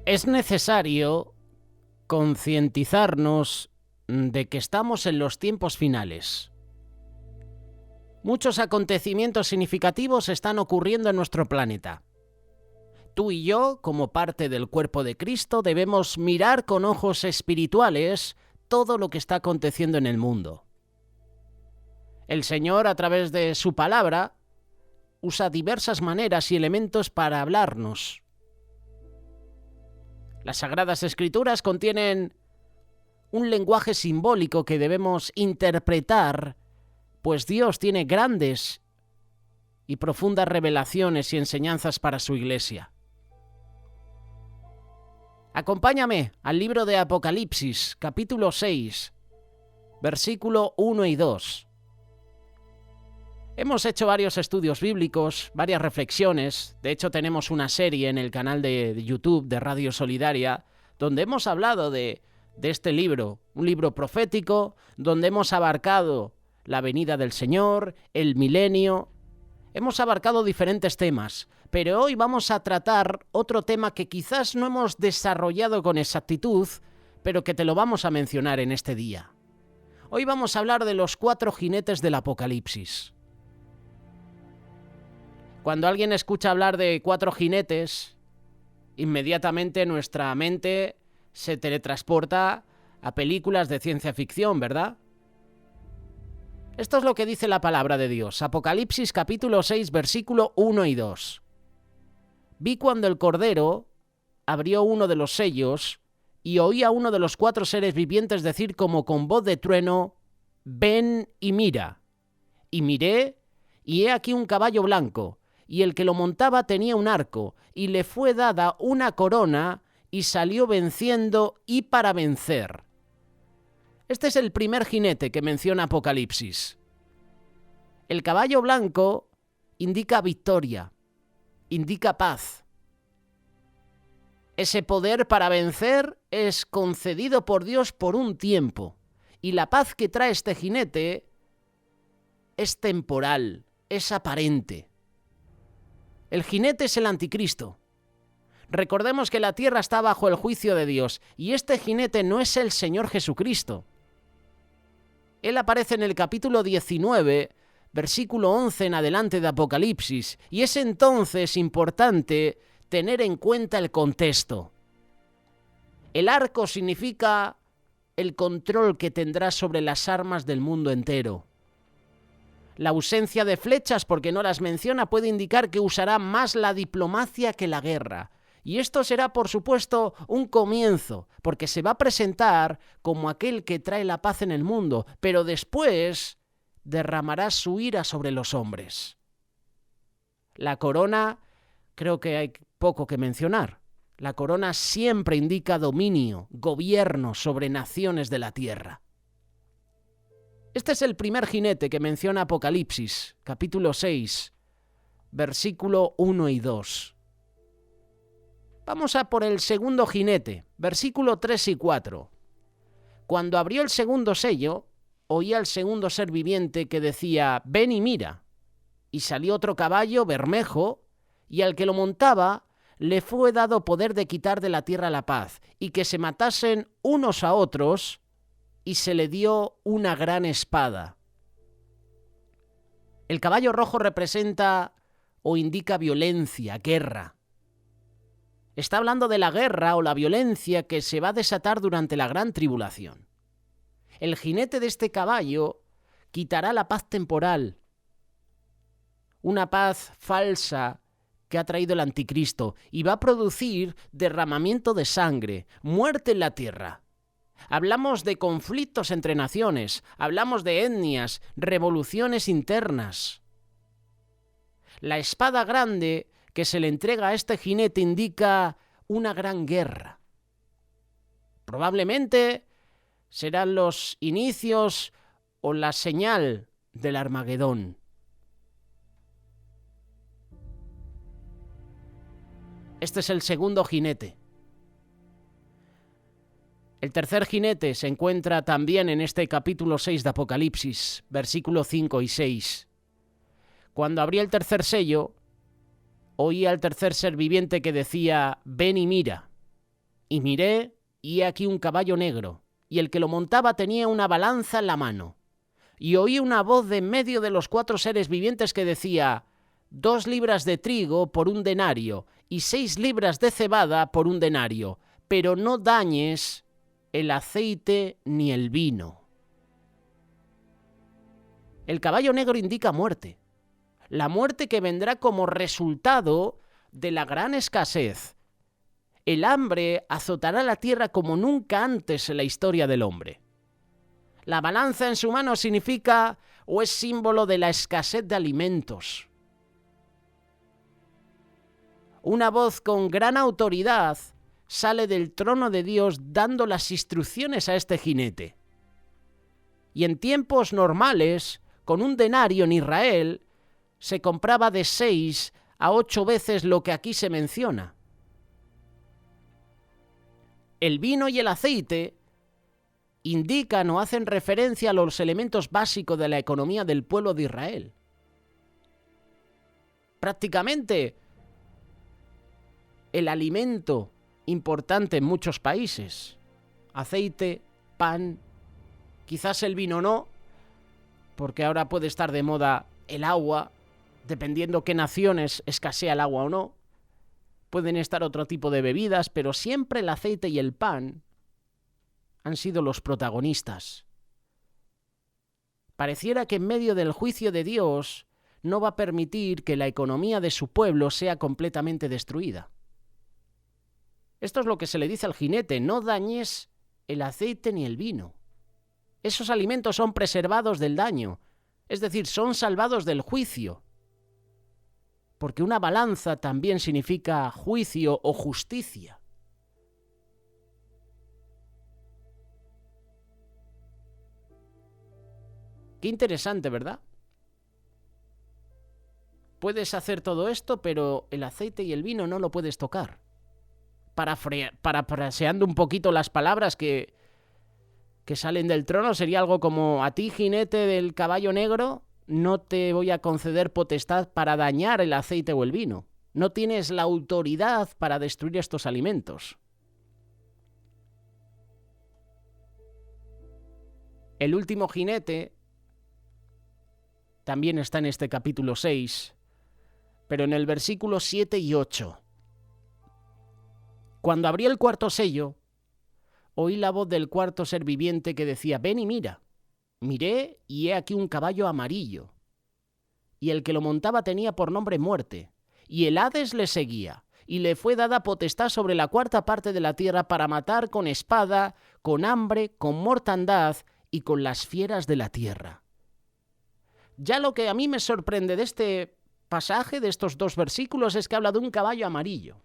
Es necesario concientizarnos de que estamos en los tiempos finales. Muchos acontecimientos significativos están ocurriendo en nuestro planeta. Tú y yo, como parte del cuerpo de Cristo, debemos mirar con ojos espirituales todo lo que está aconteciendo en el mundo. El Señor, a través de su palabra, usa diversas maneras y elementos para hablarnos. Las Sagradas Escrituras contienen un lenguaje simbólico que debemos interpretar, pues Dios tiene grandes y profundas revelaciones y enseñanzas para su Iglesia. Acompáñame al libro de Apocalipsis, capítulo 6, versículo 1 y 2. Hemos hecho varios estudios bíblicos, varias reflexiones. De hecho, tenemos una serie en el canal de YouTube de Radio Solidaria donde hemos hablado de este libro, un libro profético, donde hemos abarcado la venida del Señor, el milenio. Hemos abarcado diferentes temas, pero hoy vamos a tratar otro tema que quizás no hemos desarrollado con exactitud, pero que te lo vamos a mencionar en este día. Hoy vamos a hablar de los 4 jinetes del Apocalipsis. Cuando alguien escucha hablar de 4 jinetes, inmediatamente nuestra mente se teletransporta a películas de ciencia ficción, ¿verdad? Esto es lo que dice la palabra de Dios. Apocalipsis capítulo 6, versículo 1 y 2. Vi cuando el Cordero abrió uno de los sellos y oí a uno de los 4 seres vivientes decir como con voz de trueno: «Ven y mira». Y miré, y he aquí un caballo blanco, y el que lo montaba tenía un arco, y le fue dada una corona, y salió venciendo y para vencer. Este es el primer jinete que menciona Apocalipsis. El caballo blanco indica victoria, indica paz. Ese poder para vencer es concedido por Dios por un tiempo, y la paz que trae este jinete es temporal, es aparente. El jinete es el anticristo. Recordemos que la tierra está bajo el juicio de Dios, y este jinete no es el Señor Jesucristo. Él aparece en el capítulo 19, versículo 11 en adelante de Apocalipsis, y es entonces importante tener en cuenta el contexto. El arco significa el control que tendrá sobre las armas del mundo entero. La ausencia de flechas, porque no las menciona, puede indicar que usará más la diplomacia que la guerra. Y esto será, por supuesto, un comienzo, porque se va a presentar como aquel que trae la paz en el mundo, pero después derramará su ira sobre los hombres. La corona, creo que hay poco que mencionar. La corona siempre indica dominio, gobierno sobre naciones de la tierra. Este es el primer jinete que menciona Apocalipsis, capítulo 6, versículo 1 y 2. Vamos a por el segundo jinete, versículo 3 y 4. Cuando abrió el segundo sello, oí al segundo ser viviente que decía: «Ven y mira». Y salió otro caballo bermejo, y al que lo montaba le fue dado poder de quitar de la tierra la paz, y que se matasen unos a otros, y se le dio una gran espada. El caballo rojo representa o indica violencia, guerra. Está hablando de la guerra o la violencia que se va a desatar durante la gran tribulación. El jinete de este caballo quitará la paz temporal, una paz falsa que ha traído el anticristo, y va a producir derramamiento de sangre, muerte en la tierra. Hablamos de conflictos entre naciones, hablamos de etnias, revoluciones internas. La espada grande que se le entrega a este jinete indica una gran guerra. Probablemente serán los inicios o la señal del Armagedón. Este es el segundo jinete. El tercer jinete se encuentra también en este capítulo 6 de Apocalipsis, versículos 5 y 6. Cuando abrí el tercer sello, oí al tercer ser viviente que decía: «Ven y mira». Y miré, y he aquí un caballo negro, y el que lo montaba tenía una balanza en la mano. Y oí una voz de en medio de los 4 seres vivientes que decía: 2 libras de trigo por 1 denario, y 6 libras de cebada por 1 denario, pero no dañes el aceite ni el vino. El caballo negro indica muerte. La muerte que vendrá como resultado de la gran escasez. El hambre azotará la tierra como nunca antes en la historia del hombre. La balanza en su mano significa o es símbolo de la escasez de alimentos. Una voz con gran autoridad sale del trono de Dios dando las instrucciones a este jinete. Y en tiempos normales, con 1 denario en Israel, se compraba de 6 a 8 veces lo que aquí se menciona. El vino y el aceite indican o hacen referencia a los elementos básicos de la economía del pueblo de Israel. Prácticamente el alimento importante en muchos países. Aceite, pan, quizás el vino no, porque ahora puede estar de moda el agua, dependiendo qué naciones escasea el agua o no. Pueden estar otro tipo de bebidas, pero siempre el aceite y el pan han sido los protagonistas. Pareciera que en medio del juicio de Dios no va a permitir que la economía de su pueblo sea completamente destruida. Esto es lo que se le dice al jinete: no dañes el aceite ni el vino. Esos alimentos son preservados del daño, es decir, son salvados del juicio. Porque una balanza también significa juicio o justicia. Qué interesante, ¿verdad? Puedes hacer todo esto, pero el aceite y el vino no lo puedes tocar. Parafraseando un poquito las palabras que salen del trono, sería algo como: a ti, jinete del caballo negro, no te voy a conceder potestad para dañar el aceite o el vino. No tienes la autoridad para destruir estos alimentos. El último jinete también está en este capítulo 6, pero en el versículo 7 y 8. Cuando abrí el 4º sello, oí la voz del 4º ser viviente que decía: ven y mira. Miré, y he aquí un caballo amarillo, y el que lo montaba tenía por nombre Muerte, y el Hades le seguía, y le fue dada potestad sobre la 4ª parte de la tierra para matar con espada, con hambre, con mortandad y con las fieras de la tierra. Ya lo que a mí me sorprende de este pasaje, de estos 2 versículos, es que habla de un caballo amarillo.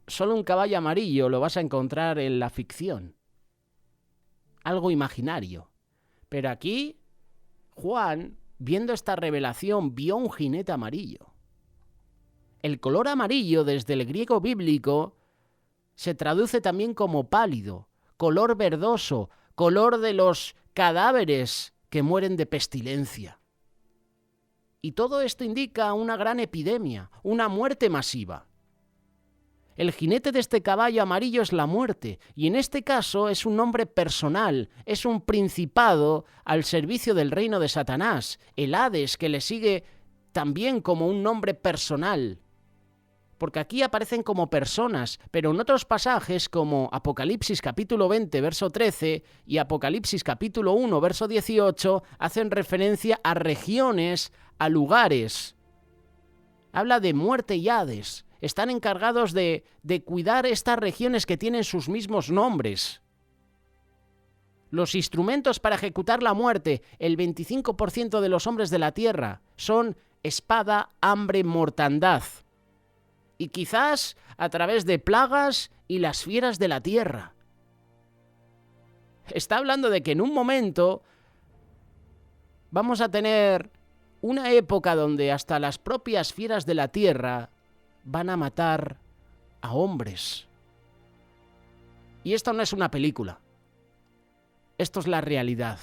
Solo un caballo amarillo lo vas a encontrar en la ficción. Algo imaginario. Pero aquí, Juan, viendo esta revelación, vio un jinete amarillo. El color amarillo, desde el griego bíblico, se traduce también como pálido, color verdoso, color de los cadáveres que mueren de pestilencia. Y todo esto indica una gran epidemia, una muerte masiva. El jinete de este caballo amarillo es la muerte, y en este caso es un nombre personal, es un principado al servicio del reino de Satanás, el Hades, que le sigue también como un nombre personal. Porque aquí aparecen como personas, pero en otros pasajes como Apocalipsis capítulo 20, verso 13 y Apocalipsis capítulo 1, verso 18, hacen referencia a regiones, a lugares. Habla de muerte y Hades. Están encargados de cuidar estas regiones que tienen sus mismos nombres. Los instrumentos para ejecutar la muerte, el 25% de los hombres de la tierra, son espada, hambre, mortandad. Y quizás a través de plagas y las fieras de la tierra. Está hablando de que en un momento vamos a tener una época donde hasta las propias fieras de la tierra van a matar a hombres. Y esto no es una película. Esto es la realidad.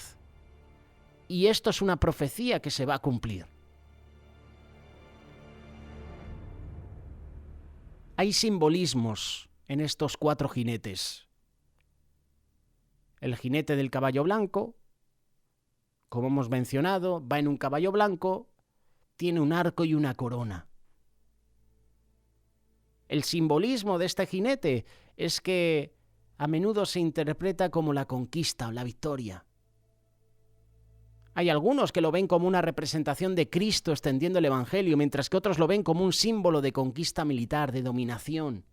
Y esto es una profecía que se va a cumplir. Hay simbolismos en estos 4 jinetes. El jinete del caballo blanco, como hemos mencionado, va en un caballo blanco, tiene un arco y una corona. El simbolismo de este jinete es que a menudo se interpreta como la conquista o la victoria. Hay algunos que lo ven como una representación de Cristo extendiendo el Evangelio, mientras que otros lo ven como un símbolo de conquista militar, de dominación.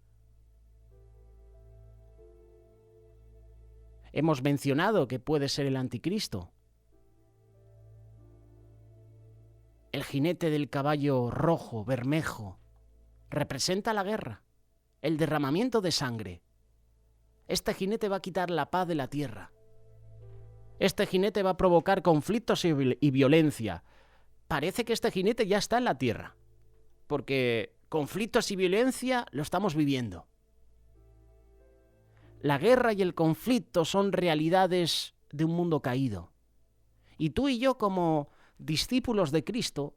Hemos mencionado que puede ser el anticristo. El jinete del caballo rojo, bermejo, representa la guerra, el derramamiento de sangre. Este jinete va a quitar la paz de la tierra. Este jinete va a provocar conflictos y violencia. Parece que este jinete ya está en la tierra, porque conflictos y violencia lo estamos viviendo. La guerra y el conflicto son realidades de un mundo caído. Y tú y yo, como discípulos de Cristo,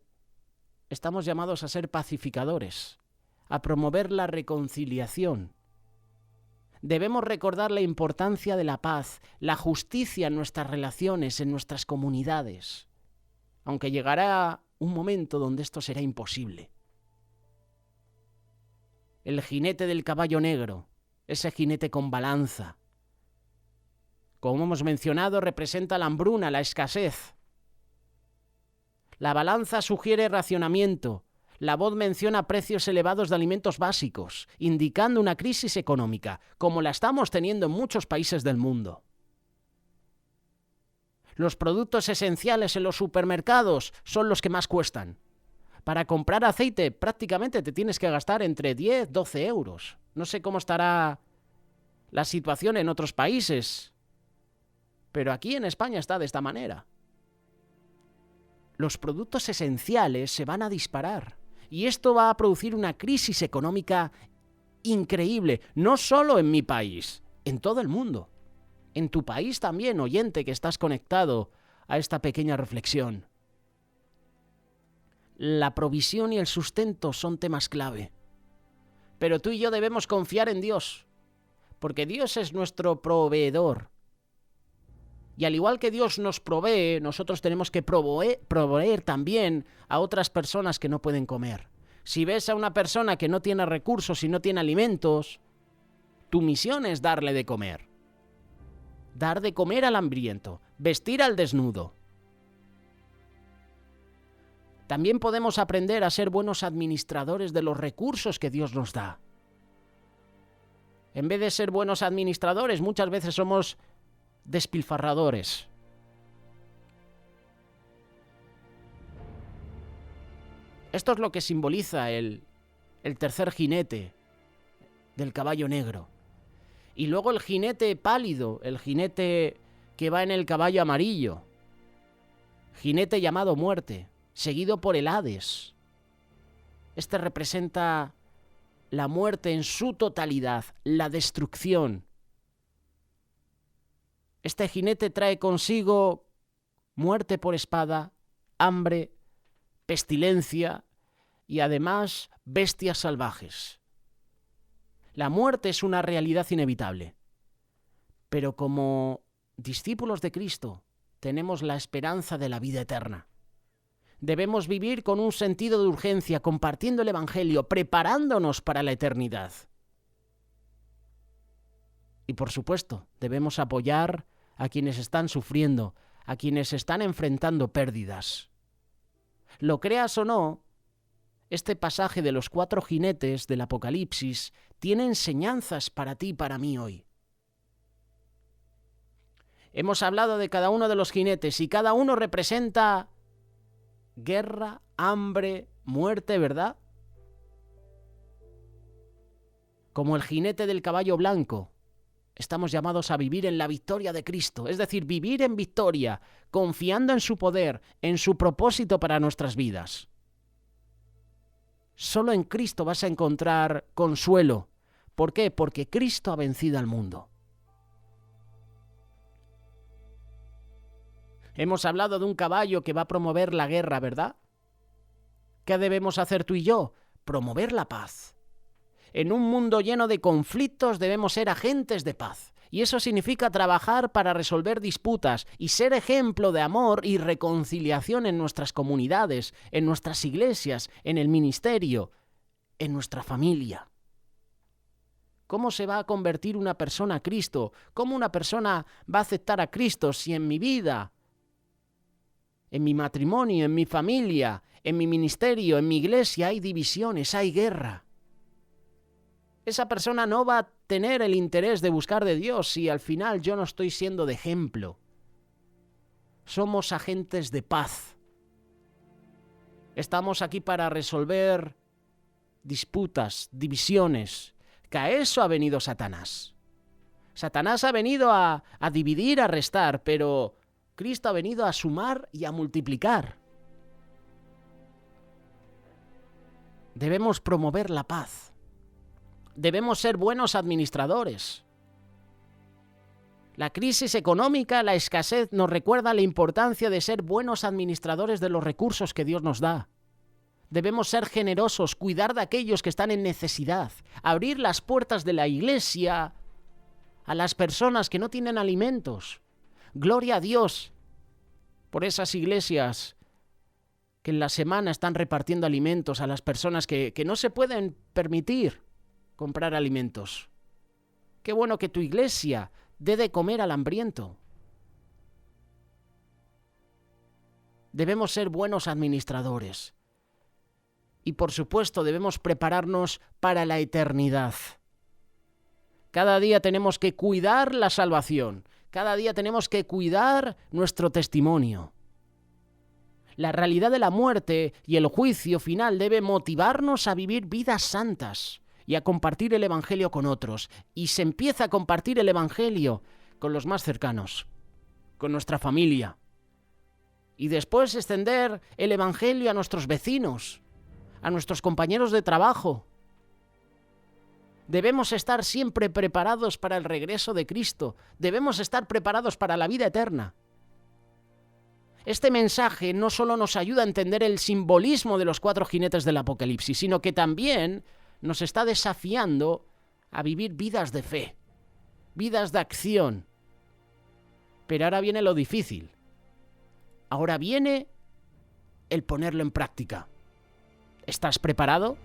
estamos llamados a ser pacificadores, a promover la reconciliación. Debemos recordar la importancia de la paz, la justicia en nuestras relaciones, en nuestras comunidades, aunque llegará un momento donde esto será imposible. El jinete del caballo negro, ese jinete con balanza, como hemos mencionado, representa la hambruna, la escasez. La balanza sugiere racionamiento. La voz menciona precios elevados de alimentos básicos, indicando una crisis económica, como la estamos teniendo en muchos países del mundo. Los productos esenciales en los supermercados son los que más cuestan. Para comprar aceite prácticamente te tienes que gastar entre 10 y 12 euros. No sé cómo estará la situación en otros países, pero aquí en España está de esta manera. Los productos esenciales se van a disparar. Y esto va a producir una crisis económica increíble, no solo en mi país, en todo el mundo. En tu país también, oyente, que estás conectado a esta pequeña reflexión. La provisión y el sustento son temas clave. Pero tú y yo debemos confiar en Dios, porque Dios es nuestro proveedor. Y al igual que Dios nos provee, nosotros tenemos que proveer también a otras personas que no pueden comer. Si ves a una persona que no tiene recursos y no tiene alimentos, tu misión es darle de comer. Dar de comer al hambriento, vestir al desnudo. También podemos aprender a ser buenos administradores de los recursos que Dios nos da. En vez de ser buenos administradores, muchas veces somos despilfarradores. Esto es lo que simboliza el tercer jinete del caballo negro. Y luego el jinete pálido, el jinete que va en el caballo amarillo, jinete llamado muerte, seguido por el Hades. Este representa la muerte en su totalidad, la destrucción. Este jinete trae consigo muerte por espada, hambre, pestilencia y además bestias salvajes. La muerte es una realidad inevitable, pero como discípulos de Cristo tenemos la esperanza de la vida eterna. Debemos vivir con un sentido de urgencia, compartiendo el Evangelio, preparándonos para la eternidad. Y por supuesto, debemos apoyar a quienes están sufriendo, a quienes están enfrentando pérdidas. Lo creas o no, este pasaje de los 4 jinetes del Apocalipsis tiene enseñanzas para ti y para mí hoy. Hemos hablado de cada uno de los jinetes y cada uno representa guerra, hambre, muerte, ¿verdad? Como el jinete del caballo blanco, estamos llamados a vivir en la victoria de Cristo, es decir, vivir en victoria, confiando en su poder, en su propósito para nuestras vidas. Solo en Cristo vas a encontrar consuelo. ¿Por qué? Porque Cristo ha vencido al mundo. Hemos hablado de un caballo que va a promover la guerra, ¿verdad? ¿Qué debemos hacer tú y yo? Promover la paz. En un mundo lleno de conflictos debemos ser agentes de paz. Y eso significa trabajar para resolver disputas y ser ejemplo de amor y reconciliación en nuestras comunidades, en nuestras iglesias, en el ministerio, en nuestra familia. ¿Cómo se va a convertir una persona a Cristo? ¿Cómo una persona va a aceptar a Cristo si en mi vida, en mi matrimonio, en mi familia, en mi ministerio, en mi iglesia hay divisiones, hay guerra? Esa persona no va a tener el interés de buscar de Dios si al final yo no estoy siendo de ejemplo. Somos agentes de paz. Estamos aquí para resolver disputas, divisiones, que a eso ha venido Satanás. Satanás ha venido a dividir, a restar, pero Cristo ha venido a sumar y a multiplicar. Debemos promover la paz. Debemos ser buenos administradores. La crisis económica, la escasez, nos recuerda la importancia de ser buenos administradores de los recursos que Dios nos da. Debemos ser generosos, cuidar de aquellos que están en necesidad, abrir las puertas de la iglesia a las personas que no tienen alimentos. Gloria a Dios por esas iglesias que en la semana están repartiendo alimentos a las personas que no se pueden permitir comprar alimentos. Qué bueno que tu iglesia dé de comer al hambriento. Debemos ser buenos administradores. Y por supuesto debemos prepararnos para la eternidad. Cada día tenemos que cuidar la salvación. Cada día tenemos que cuidar nuestro testimonio. La realidad de la muerte y el juicio final debe motivarnos a vivir vidas santas y a compartir el Evangelio con otros. Y se empieza a compartir el Evangelio con los más cercanos, con nuestra familia. Y después extender el Evangelio a nuestros vecinos, a nuestros compañeros de trabajo. Debemos estar siempre preparados para el regreso de Cristo. Debemos estar preparados para la vida eterna. Este mensaje no solo nos ayuda a entender el simbolismo de los 4 jinetes del Apocalipsis, sino que también nos está desafiando a vivir vidas de fe, vidas de acción. Pero ahora viene lo difícil. Ahora viene el ponerlo en práctica. ¿Estás preparado?